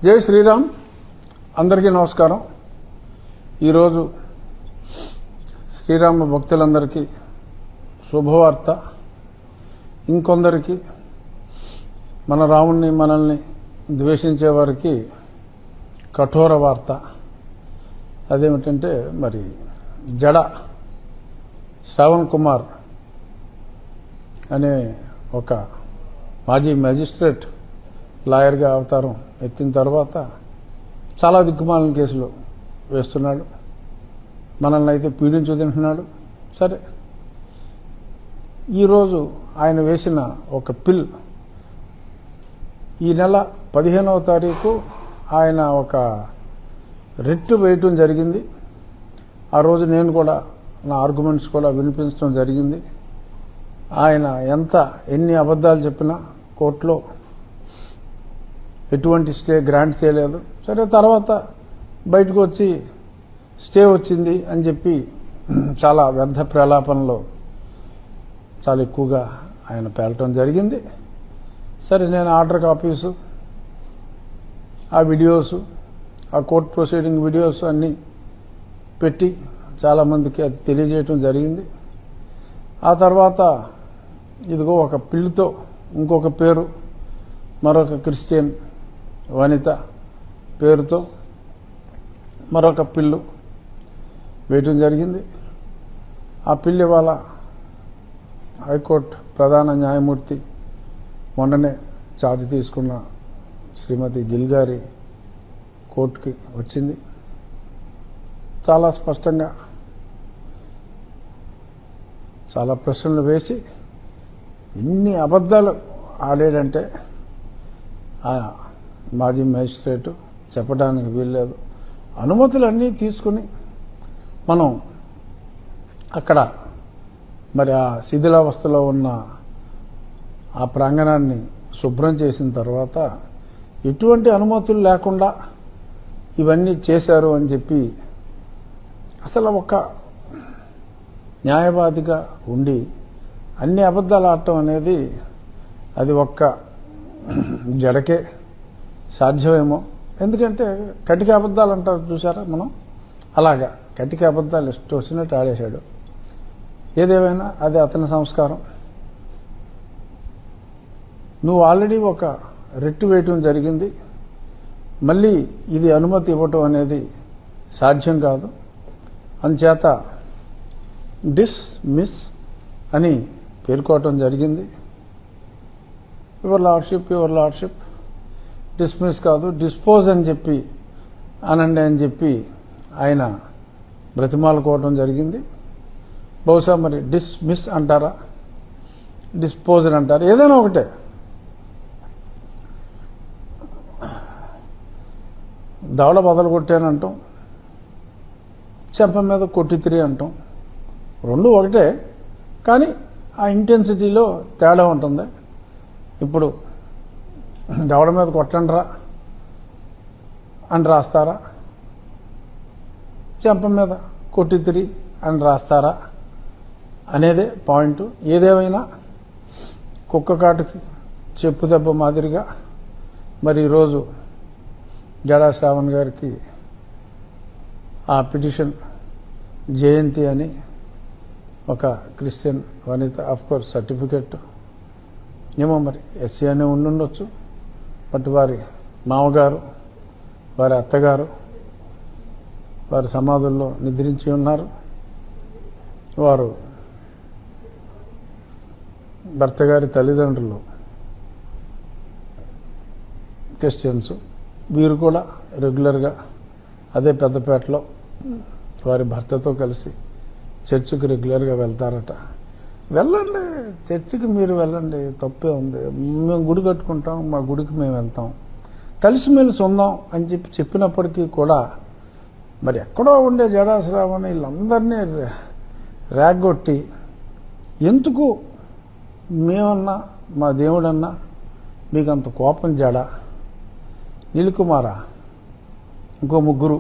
జై శ్రీరామ్. అందరికీ నమస్కారం. ఈరోజు శ్రీరామ భక్తులందరికీ శుభవార్త. ఇంకొందరికి మన రాముణ్ణి మనల్ని ద్వేషించే వారికి కఠోర వార్త. అదేమిటంటే మరి జడ శ్రావణ్ కుమార్ అనే ఒక మాజీ మ్యాజిస్ట్రేట్ లాయర్గా అవతారం ఎత్తిన తర్వాత చాలా దిక్కుమాలిన కేసులు వేస్తున్నాడు. మనల్ని అయితే పీడించు తింటున్నాడు. సరే, ఈరోజు ఆయన వేసిన ఒక పిల్ ఈ నెల 15వ తారీఖు ఆయన ఒక రిట్ వేయటం జరిగింది. ఆ రోజు నేను కూడా నా ఆర్గ్యుమెంట్స్ కూడా వినిపించడం జరిగింది. ఆయన ఎన్ని అబద్ధాలు చెప్పినా కోర్టులో ఎటువంటి స్టే గ్రాంట్ చేయలేదు. సరే, తర్వాత బయటకు వచ్చి స్టే వచ్చింది అని చెప్పి చాలా వ్యర్థ ప్రలాపనలో చాలా ఎక్కువగా ఆయన పేలటం జరిగింది. సరే, నేను ఆర్డర్ కాపీసు, ఆ వీడియోసు, ఆ కోర్ట్ ప్రొసీడింగ్ వీడియోస్ అన్నీ పెట్టి చాలామందికి అది తెలియజేయటం జరిగింది. ఆ తర్వాత ఇదిగో ఒక పిల్లుతో ఇంకొక పేరు, మరొక క్రిస్టియన్ వనిత పేరుతో మరొక పిల్లు వేయటం జరిగింది. ఆ పిల్లి ఇవాళ హైకోర్టు ప్రధాన న్యాయమూర్తి మొన్ననే ఛార్జ్ తీసుకున్న శ్రీమతి గిల్ గారి కోర్టుకి వచ్చింది. చాలా స్పష్టంగా చాలా ప్రశ్నలు వేసి ఎన్ని అబద్ధాలు ఆడాడంటే ఆ మాజీ మేజిస్ట్రేటు చెప్పడానికి వీల్లేదు. అనుమతులన్నీ తీసుకుని మనం అక్కడ మరి ఆ శిథిలావస్థలో ఉన్న ఆ ప్రాంగణాన్ని శుభ్రం చేసిన తర్వాత ఎటువంటి అనుమతులు లేకుండా ఇవన్నీ చేశారు అని చెప్పి అసలు ఒక న్యాయవాదిగా ఉండి అన్ని అబద్ధాలు ఆడటం అనేది అది ఒక్క జడకే సాధ్యమేమో. ఎందుకంటే కటిక అబద్ధాలు అంటారు చూసారా మనం, అలాగా కటిక అబద్ధాలు ఇష్టం వచ్చినట్టు ఆడేశాడు. ఏదేమైనా అది అతని సంస్కారం. నువ్వు ఆల్రెడీ ఒక రిట్ వేయటం జరిగింది, మళ్ళీ ఇది అనుమతి ఇవ్వటం అనేది సాధ్యం కాదు. అందుచేత డిస్మిస్ అని పేర్కోవటం జరిగింది. యువర్ లార్డ్షిప్ డిస్మిస్ కాదు, డిస్పోజ్ అని చెప్పి అనండి అని చెప్పి ఆయన బ్రతిమాలుకోవటం జరిగింది. బహుశా మరి డిస్మిస్ అంటారా, డిస్పోజ్ అంటారా, ఏదైనా ఒకటే. దవడ బదలు కొట్టానంటాం, చెంప మీద కొట్టితిరి అంటాం, రెండు ఒకటే. కానీ ఆ ఇంటెన్సిటీలో తేడా ఉంటుంది. ఇప్పుడు దవడ మీద కొట్టండిరా అని రాస్తారా, చెంప మీద కొట్టితిరి అని రాస్తారా అనేదే పాయింట్. ఏదేమైనా కుక్క కాటుకి చెప్పు దెబ్బ మాదిరిగా మరి ఈరోజు జడా శ్రావణ్ గారికి ఆ పిటిషన్ జయంతి అని ఒక క్రిస్టియన్ వనిత, ఆఫ్కోర్స్ సర్టిఫికెట్ ఏమో మరి ఎస్సీ అనే ఉండుండొచ్చు, బట్ వారి మామగారు వారి అత్తగారు వారి సమాధుల్లో నిద్రించి ఉన్నారు. వారు భర్త గారి తల్లిదండ్రులు క్రిస్టియన్స్. వీరు కూడా రెగ్యులర్గా అదే పెద్దపేటలో వారి భర్తతో కలిసి చర్చికి రెగ్యులర్గా వెళ్తారట. వెళ్ళండి, చర్చికి మీరు వెళ్ళండి, తప్పే ఉంది. మేము గుడి కట్టుకుంటాం, మా గుడికి మేము వెళ్తాం, కలిసిమెలిసి ఉందాం అని చెప్పినప్పటికీ కూడా మరి ఎక్కడో ఉండే జడా శ్రావణ్ వీళ్ళందరినీ రేగొట్టి ఎందుకు మేమన్నా మా దేవుడన్నా మీకు అంత కోపం జడా? నీలికుమారా, ఇంకో ముగ్గురు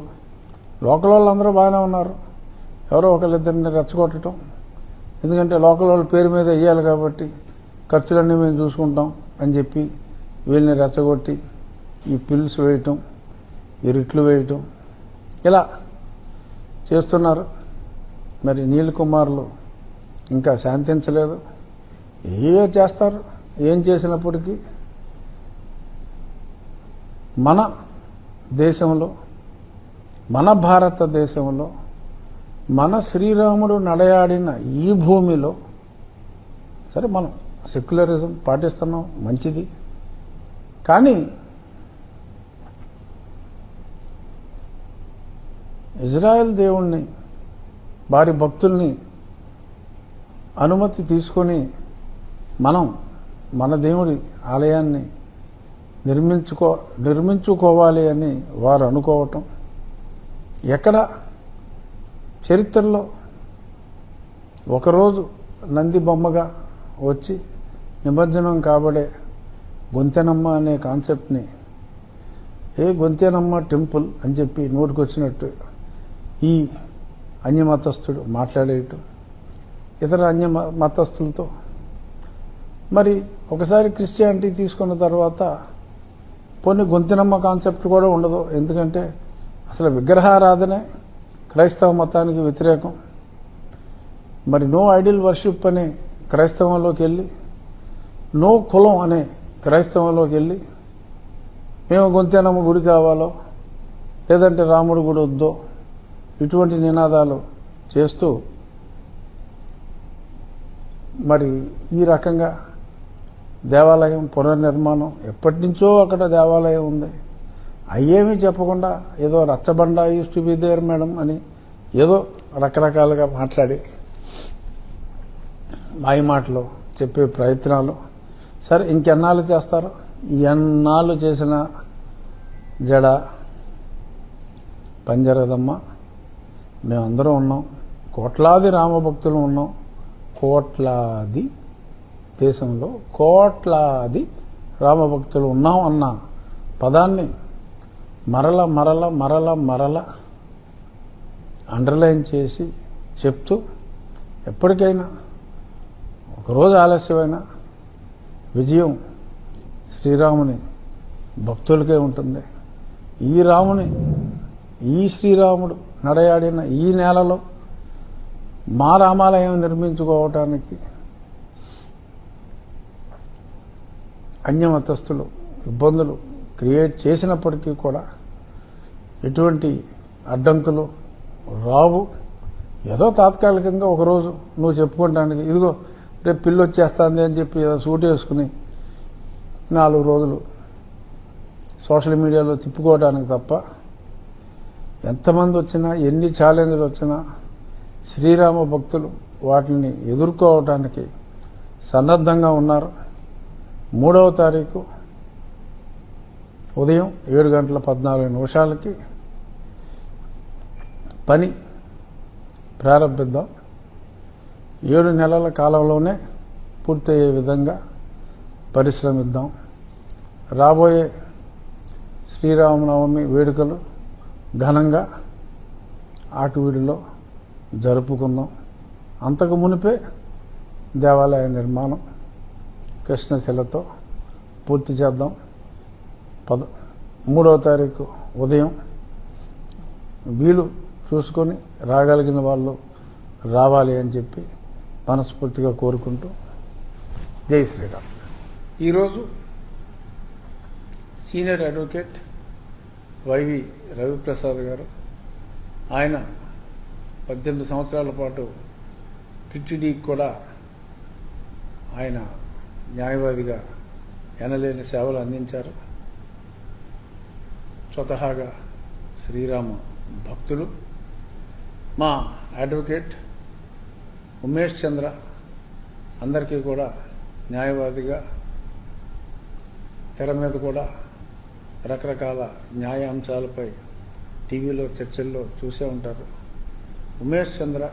లోకల్ వాళ్ళందరూ బాగానే ఉన్నారు. ఎవరో ఒకళ్ళిద్దరిని రెచ్చగొట్టడం, ఎందుకంటే లోకల్ వాళ్ళ పేరు మీద వేయాలి కాబట్టి ఖర్చులన్నీ మేము చూసుకుంటాం అని చెప్పి వీళ్ళని రెచ్చగొట్టి ఈ పిల్స్ వేయటం, ఈ రిట్లు వేయటం ఇలా చేస్తున్నారు. మరి నీల్ కుమార్లు ఇంకా శాంతించలేదు. ఏవో చేస్తారు. ఏం చేసినప్పటికీ మన దేశంలో, మన భారతదేశంలో, మన శ్రీరాముడు నడయాడిన ఈ భూమిలో, సరే మనం సెక్యులరిజం పాటిస్తున్నాం, మంచిది. కానీ ఇజ్రాయెల్ దేవుణ్ణి, వారి భక్తుల్ని అనుమతి తీసుకొని మనం మన దేవుడి ఆలయాన్ని నిర్మించుకోవాలి అని వారు అనుకోవటం, ఎక్కడ చరిత్రలో ఒకరోజు నంది బొమ్మగా వచ్చి నిమజ్జనం కాబడే గొంతెనమ్మ అనే కాన్సెప్ట్ని గొంతెనమ్మ టెంపుల్ అని చెప్పి నోటికొచ్చినట్టు ఈ అన్యమతస్థుడు మాట్లాడేయటం ఇతర మతస్థులతో. మరి ఒకసారి క్రిస్టియానిటీ తీసుకున్న తర్వాత పోనీ గొంతెనమ్మ కాన్సెప్ట్ కూడా ఉండదు. ఎందుకంటే అసలు విగ్రహారాధనే క్రైస్తవ మతానికి వ్యతిరేకం. మరి నో ఐడిల్ వర్షిప్ అనే క్రైస్తవంలోకి వెళ్ళి, నో కులం అనే క్రైస్తవంలోకి వెళ్ళి, మేము గొంతెనమ్మ గుడి కావాలో లేదంటే రాముడి గుడి వద్దో ఇటువంటి నినాదాలు చేస్తూ మరి ఈ రకంగా దేవాలయం పునర్నిర్మాణం, ఎప్పటి నుంచో అక్కడ దేవాలయం ఉంది, అయ్యేమీ చెప్పకుండా ఏదో రచ్చబండ used to be there madam అని ఏదో రకరకాలుగా మాట్లాడి మాయ మాటలు చెప్పే ప్రయత్నాలు. సరే ఇంకెన్నాళ్ళు చేస్తారో, ఎన్నాళ్ళు చేసిన జడ పంజరదమ్మ. మేమందరం ఉన్నాం, కోట్లాది రామభక్తులు ఉన్నాం. కోట్లాది దేశంలో కోట్లాది రామభక్తులు ఉన్నాం అన్న పదాన్ని మరల మరల మరల మరల అండర్లైన్ చేసి చెప్తూ, ఎప్పటికైనా ఒకరోజు ఆలస్యమైన విజయం శ్రీరాముని భక్తులకే ఉంటుంది. ఈ శ్రీరాముడు నడయాడిన ఈ నేలలో మా రామాలయం నిర్మించుకోవటానికి అన్యమతస్థులు ఇబ్బందులు క్రియేట్ చేసినప్పటికీ కూడా ఎటువంటి అడ్డంకులు రావు. ఏదో తాత్కాలికంగా ఒకరోజు నువ్వు చెప్పుకోవటానికి, ఇదిగో రేపు పిల్లి వచ్చేస్తుంది అని చెప్పి ఏదో సూట్ వేసుకుని 4 రోజులు సోషల్ మీడియాలో తిప్పుకోవడానికి తప్ప, ఎంతమంది వచ్చినా ఎన్ని ఛాలెంజ్లు వచ్చినా శ్రీరామ భక్తులు వాటిని ఎదుర్కోవటానికి సన్నద్ధంగా ఉన్నారు. 3వ తారీఖు ఉదయం 7:14 పని ప్రారంభిద్దాం. 7 నెలల కాలంలోనే పూర్తయ్యే విధంగా పరిశ్రమిద్దాం. రాబోయే శ్రీరామనవమి వేడుకలు ఘనంగా ఆకివీడిలో జరుపుకుందాం. అంతకు మునిపే దేవాలయ నిర్మాణం కృష్ణశిలతో పూర్తి చేద్దాం. 3వ తారీఖు ఉదయం వీలు చూసుకొని రాగలిగిన వాళ్ళు రావాలి అని చెప్పి మనస్ఫూర్తిగా కోరుకుంటూ జై శ్రీరామ్. ఈరోజు సీనియర్ అడ్వకేట్ వైవి రవిప్రసాద్ గారు, ఆయన 18 సంవత్సరాల పాటు టిటిడికి కూడా ఆయన న్యాయవాదిగా ఎనలేని సేవలు అందించారు. స్వతహాగా శ్రీరామ భక్తులు. మా అడ్వకేట్ ఉమేష్ చంద్ర అందరికీ కూడా న్యాయవాదిగా తెర మీద కూడా రకరకాల న్యాయ అంశాలపై టీవీలో చర్చల్లో చూసే ఉంటారు. ఉమేష్ చంద్ర,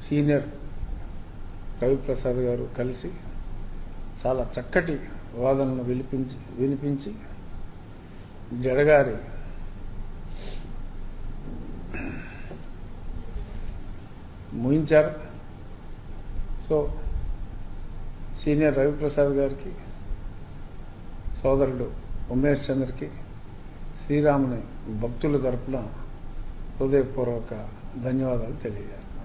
సీనియర్ రవిప్రసాద్ గారు కలిసి చాలా చక్కటి వాదనలు వినిపించి జడగారి ముగించారు. సో సీనియర్ రవిప్రసాద్ గారికి సోదరుడు ఉమేష్ చంద్రకి శ్రీరాముని భక్తుల తరపున హృదయపూర్వక ధన్యవాదాలు తెలియజేస్తాను.